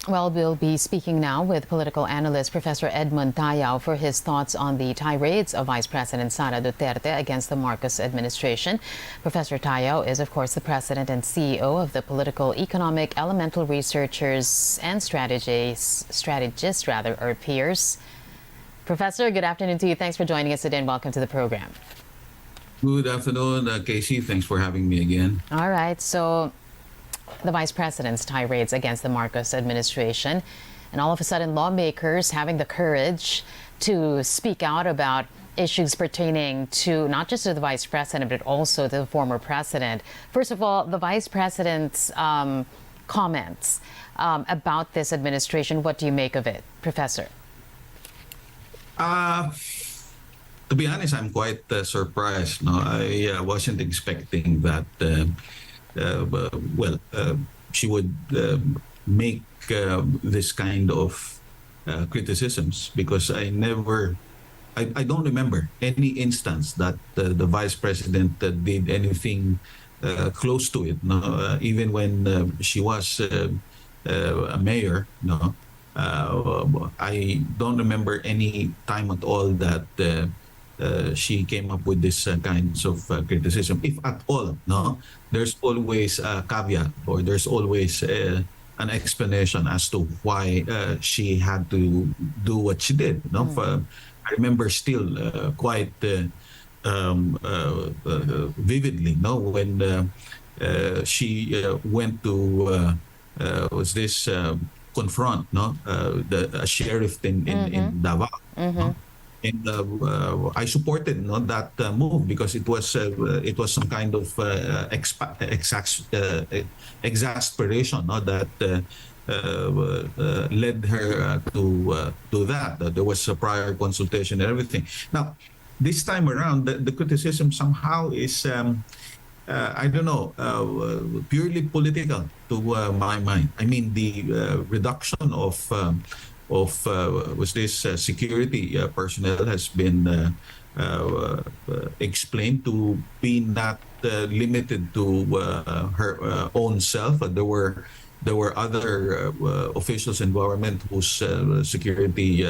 Well, we'll be speaking now with political analyst Professor Edmund Tayao for his thoughts on the tirades of Vice President Sara Duterte against the Marcos administration. Professor Tayao is, of course, the president and CEO of the Political Economic Elemental Researchers and Strategists, or peers. Professor, good afternoon to you. Thanks for joining us today and welcome to the program. Good afternoon, Casey. Thanks for having me again. All right. So the Vice President's tirades against the Marcos administration, and all of a sudden lawmakers having the courage to speak out about issues pertaining to not just to the Vice President, but also to the former President. First of all, the Vice President's comments about this administration, what do you make of it, Professor? To be honest, I'm quite surprised. No, I wasn't expecting that she would make this kind of criticisms, because I don't remember any instance that the Vice President did anything close to it. No, even when she was a mayor, no, I don't remember any time at all that she came up with this kinds of criticism, if at all. No, there's always a caveat, or there's always an explanation as to why she had to do what she did. No, I remember still quite vividly. No, when she went to confront the sheriff in Davao. No? And I supported that move, because it was some kind of exasperation that led her to do that. There was a prior consultation and everything. Now, this time around, the criticism somehow is I don't know, purely political to my mind. I mean, the reduction of security personnel has been explained to be not limited to her own self. There were other officials in government whose security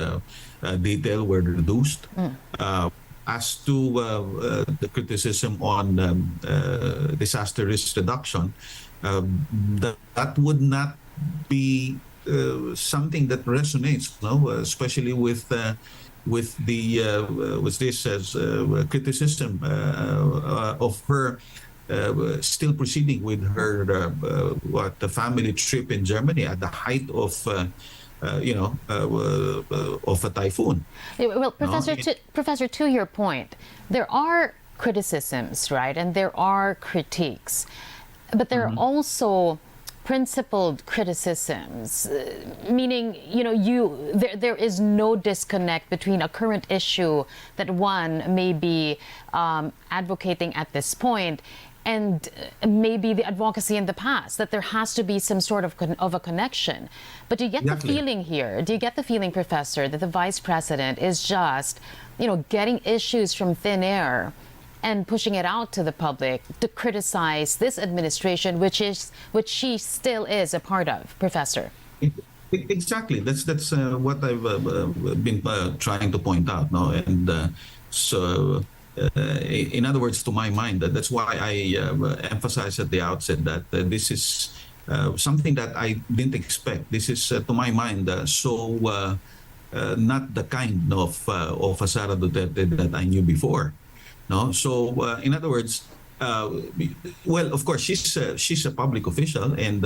detail were reduced. As to the criticism on disaster risk reduction, that would not be something that resonates, no, especially with this as criticism of her still proceeding with her the family trip in Germany at the height of of a typhoon. Well, Professor, to your point, there are criticisms, right, and there are critiques, but there are also principled criticisms, meaning, there is no disconnect between a current issue that one may be advocating at this point and maybe the advocacy in the past, that there has to be some sort of a connection. But do you get the feeling here, Professor, that the Vice President is just, getting issues from thin air and pushing it out to the public to criticize this administration, which she still is a part of, Professor? Exactly. That's what I've been trying to point out now, and so. In other words, to my mind, that's why I emphasized at the outset that this is something that I didn't expect. This is, to my mind, so not the kind of Sara Duterte that I knew before. No, so in other words, well, of course, she's a public official, and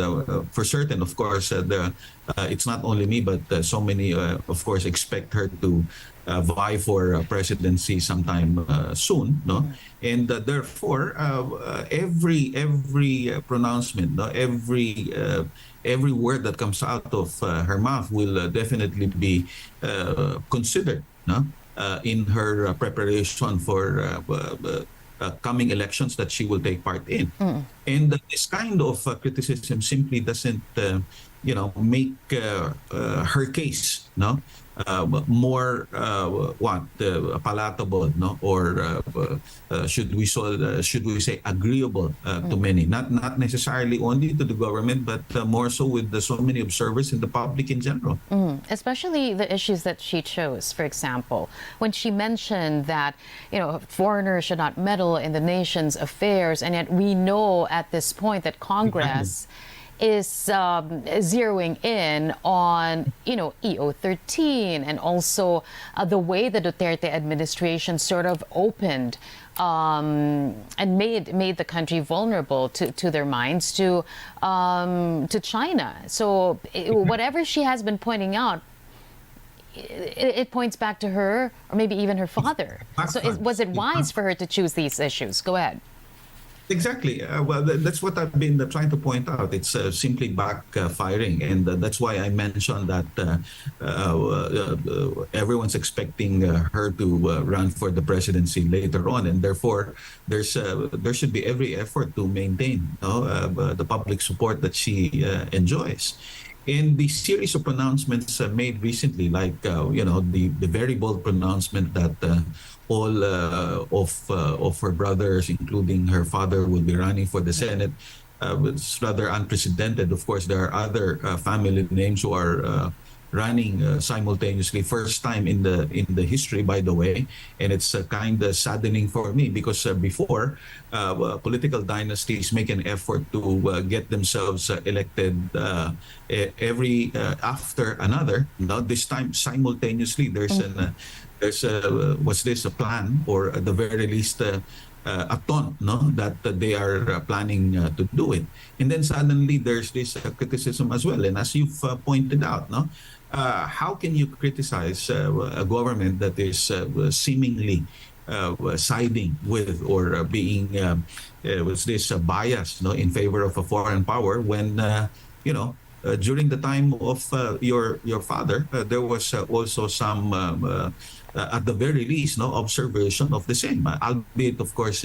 for certain, of course, it's not only me, but so many, of course, expect her to vie for presidency sometime soon, no? And therefore, every pronouncement, no? every word that comes out of her mouth will definitely be considered, no? In her preparation for coming elections that she will take part in. And this kind of criticism simply doesn't make her case, no, more palatable, no, or should we say agreeable to many, not necessarily only to the government, but more so with so many observers and the public in general. Especially the issues that she chose. For example, when she mentioned that foreigners should not meddle in the nation's affairs, and yet we know at this point that Congress is zeroing in on EO13 and also the way the Duterte administration sort of opened and made the country vulnerable to their minds to China. So whatever she has been pointing out, it points back to her or maybe even her father. So was it wise for her to choose these issues? Go ahead. Exactly. Well, that's what I've been trying to point out. It's simply backfiring, and that's why I mentioned that everyone's expecting her to run for the presidency later on, and therefore there should be every effort to maintain the public support that she enjoys. In the series of pronouncements made recently, like the very bold pronouncement that all of her brothers, including her father, will be running for the Senate, it's rather unprecedented. Of course, there are other family names who are running simultaneously, first time in the history, by the way, and it's kind of saddening for me because before political dynasties make an effort to get themselves elected every after another. Now this time simultaneously, there's a plan, or at the very least a ton, that they are planning to do it. And then suddenly there's this criticism as well. And as you've pointed out, how can you criticize a government that is seemingly siding with or being bias in favor of a foreign power when during the time of your father there was also some at the very least observation of the same, albeit of course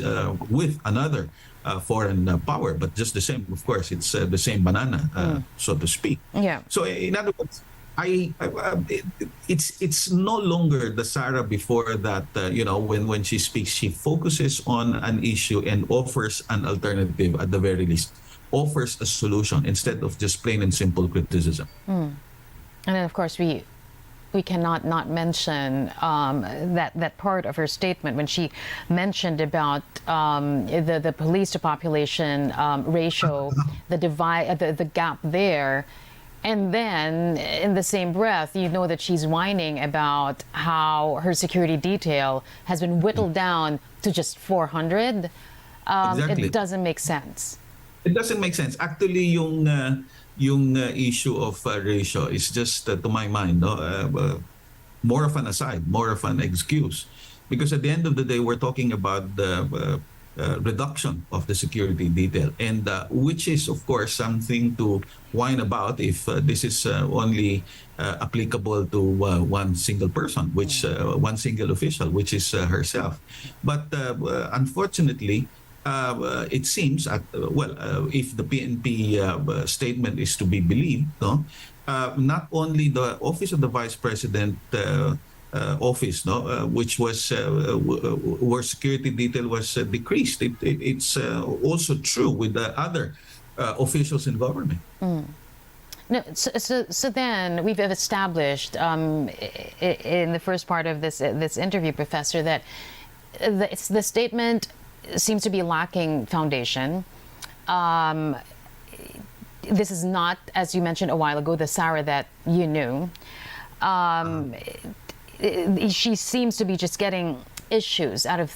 with another foreign power, but just the same. Of course, it's the same banana, so to speak. Yeah. So in other words, it's no longer the Sara before that. When she speaks, she focuses on an issue and offers an alternative. At the very least, offers a solution instead of just plain and simple criticism. And then, of course, we cannot not mention that part of her statement when she mentioned about the police to population ratio, the divide, the gap there. And then, in the same breath, that she's whining about how her security detail has been whittled down to just 400. Exactly. It doesn't make sense. It doesn't make sense. Actually, yung issue of ratio is just, to my mind, more of an aside, more of an excuse. Because at the end of the day, we're talking about the reduction of the security detail, and which is, of course, something to whine about if this is only applicable to one single person, which one single official, which is herself. But unfortunately, it seems, if the PNP statement is to be believed, not only the Office of the Vice President office, which was where security detail was decreased. It's also true with the other officials in government. No, so then we've established in the first part of this interview, Professor, that the statement seems to be lacking foundation. This is not, as you mentioned a while ago, the Sara that you knew. She seems to be just getting issues out of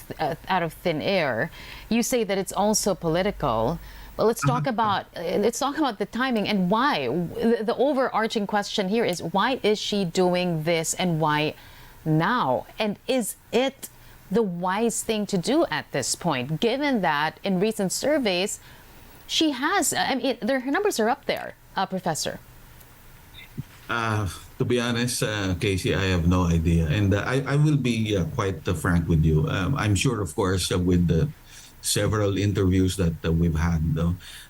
thin air. You say that it's also political. Well, let's talk about the timing and why. The overarching question here is, why is she doing this and why now? And is it the wise thing to do at this point, given that in recent surveys she has, her numbers are up there, Professor? To be honest, Casey, I have no idea. And I will be quite frank with you. I'm sure, of course, with the several interviews that we've had.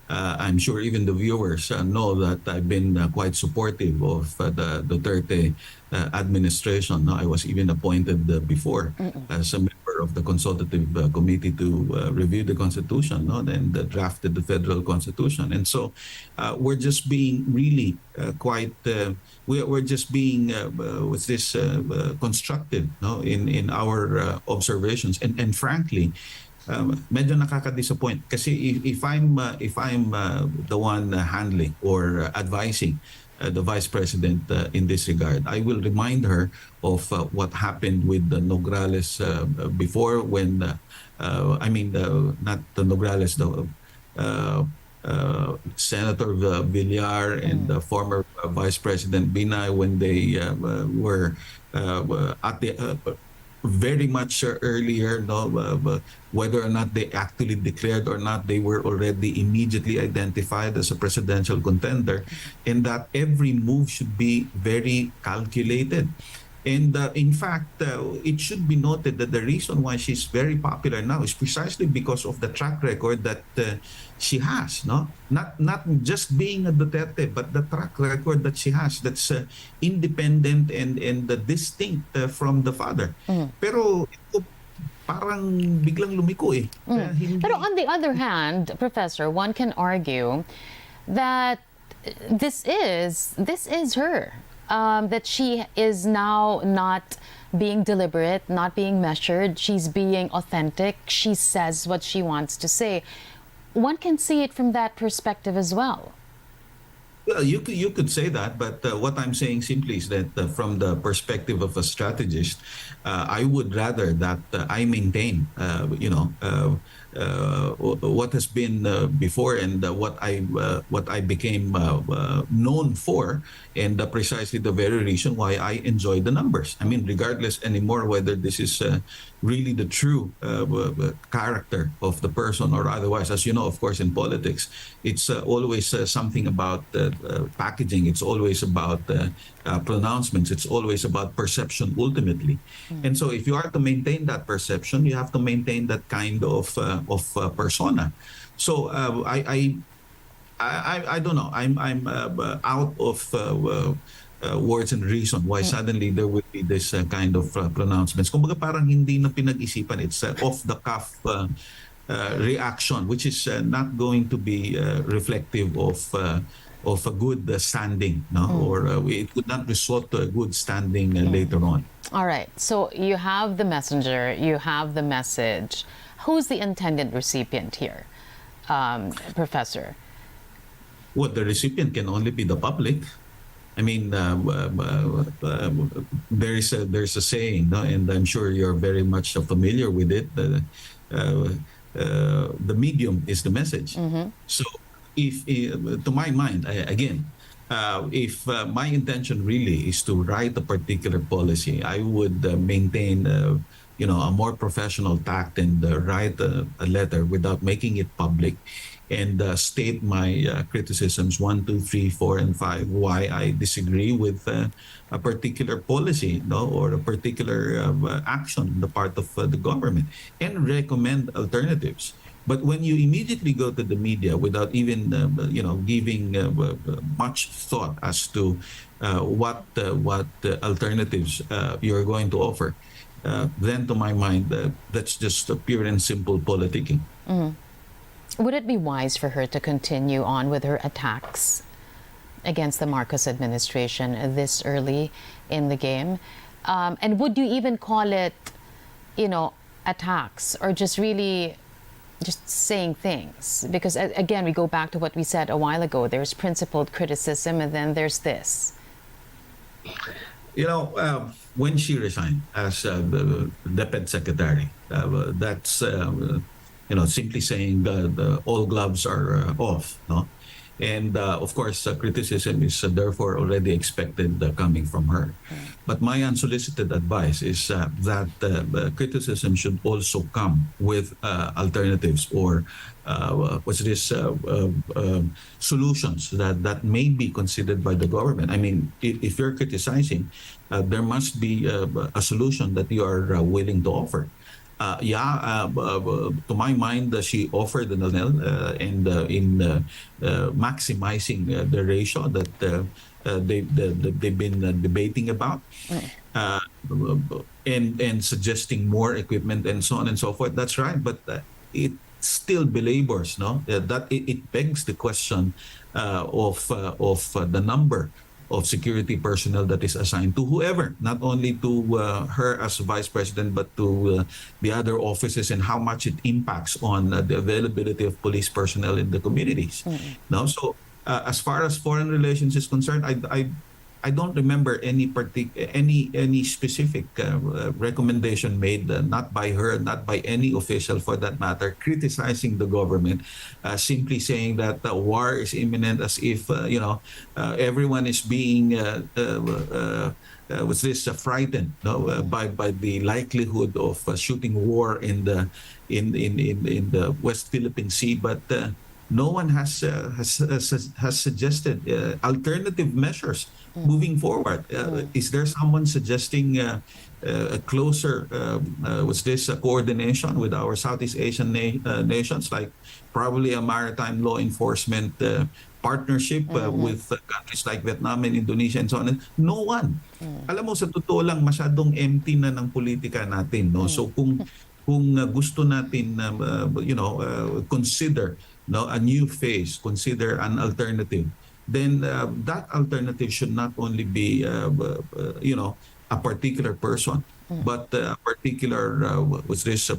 I'm sure even the viewers know that I've been quite supportive of the Duterte administration. No? I was even appointed before as a member of the consultative committee to review the Constitution, no? And drafted the federal Constitution. And so we're just being really we're just being constructive, no? in our observations. And frankly, medyo nakaka-disappoint kasi if I'm the one handling or advising the Vice President in this regard, I will remind her of what happened with the Nograles before when not the Nograles, the Senator Villar and the former Vice President Binay, when they were at the very much earlier, no, whether or not they actually declared or not, they were already immediately identified as a presidential contender, and that every move should be very calculated. And in fact, it should be noted that the reason why she's very popular now is precisely because of the track record that she has, no? Not just being a Duterte, but the track record that she has that's independent and distinct from the father. Pero ito parang biglang lumiko eh. Pero on the other hand, Professor, one can argue that this is her. That she is now not being deliberate, not being measured. She's being authentic. She says what she wants to say. One can see it from that perspective as well. Well, you could say that, but what I'm saying simply is that from the perspective of a strategist, I would rather that I maintain, what has been before and what I became known for, and precisely the very reason why I enjoy the numbers. I mean, regardless anymore whether this is really the true character of the person or otherwise. As you know, of course, in politics, it's always something about packaging. It's always about pronouncements. It's always about perception ultimately. And so if you are to maintain that perception, you have to maintain that kind of persona. So I don't know. I'm out of words and reason why suddenly there will be this kind of pronouncements. Kumbaga parang hindi na pinag-isipan. It's off-the-cuff reaction, which is not going to be reflective of a good standing, no? Or it would not result to a good standing later on. All right. So you have the messenger, you have the message. Who's the intended recipient here, Professor? Well, the recipient can only be the public. I mean, there's a saying, no? And I'm sure you're very much familiar with it. The medium is the message. So, if to my mind, if my intention really is to write a particular policy, I would maintain a more professional tact and write a letter without making it public, and state my criticisms 1, 2, 3, 4, and 5 why I disagree with a particular policy, no, or a particular action on the part of the government, and recommend alternatives. But when you immediately go to the media without even giving much thought as to what alternatives you're going to offer, then to my mind that's just a pure and simple politicking. Would it be wise for her to continue on with her attacks against the Marcos administration this early in the game? And would you even call it, attacks, or just really just saying things? Because again, we go back to what we said a while ago. There's principled criticism, and then there's this. When she resigned as the DepEd secretary, that's simply saying the all gloves are off, no? And of course, criticism is therefore already expected coming from her. But my unsolicited advice is that criticism should also come with alternatives or solutions that may be considered by the government. I mean, if you're criticizing, there must be a solution that you are willing to offer. To my mind, she offered the Nobel, and in maximizing the ratio that they've been debating about, uh, and suggesting more equipment and so on and so forth. That's right, but it still belabors, no, that it begs the question of the number of security personnel that is assigned to whoever, not only to her as vice president, but to the other offices, and how much it impacts on the availability of police personnel in the communities. No, so as far as foreign relations is concerned, I don't remember any specific recommendation made, not by her, not by any official for that matter, criticizing the government, simply saying that war is imminent, as if everyone is being frightened, no, by the likelihood of shooting war in the West Philippine Sea, but. No one has suggested alternative measures moving forward. Is there someone suggesting a closer coordination with our Southeast Asian nations, like probably a maritime law enforcement partnership with countries like Vietnam and Indonesia and so on? No one. Alam mo, sa totoo lang, masyadong empty na ng politika natin, no? So kung gusto natin consider a new phase, consider an alternative, then that alternative should not only be a particular person, but a particular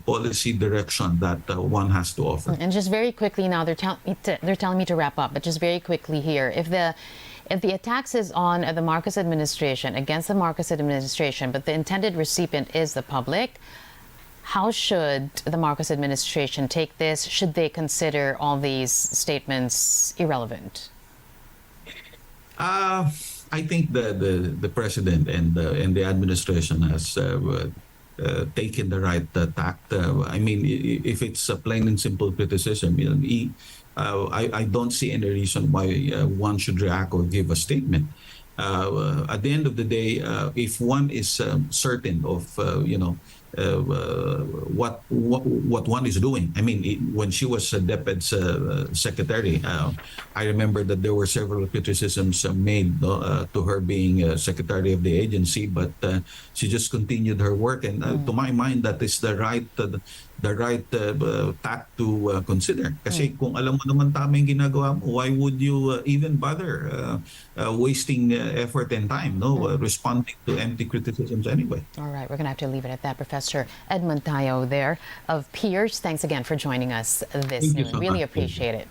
policy direction that one has to offer. And just very quickly now, they're telling me to wrap up, but just very quickly here, if the attacks is on the Marcos administration, against the Marcos administration, but the intended recipient is the public, how should the Marcos administration take this? Should they consider all these statements irrelevant? I think the president and the administration has taken the right tact. I mean, if it's a plain and simple criticism, I don't see any reason why one should react or give a statement. At the end of the day, if one is certain of what one is doing. I mean, when she was DepEd's secretary, I remember that there were several criticisms made to her being secretary of the agency, but she just continued her work, and to my mind, that is the right tact to consider. Kasi kung alam mo naman tama yung ginagawa mo, why would you even bother wasting effort and time, responding to empty criticisms anyway? All right, we're going to have to leave it at that. Professor Edmund Tayao there of Peers, thanks again for joining us this noon. Really appreciate it.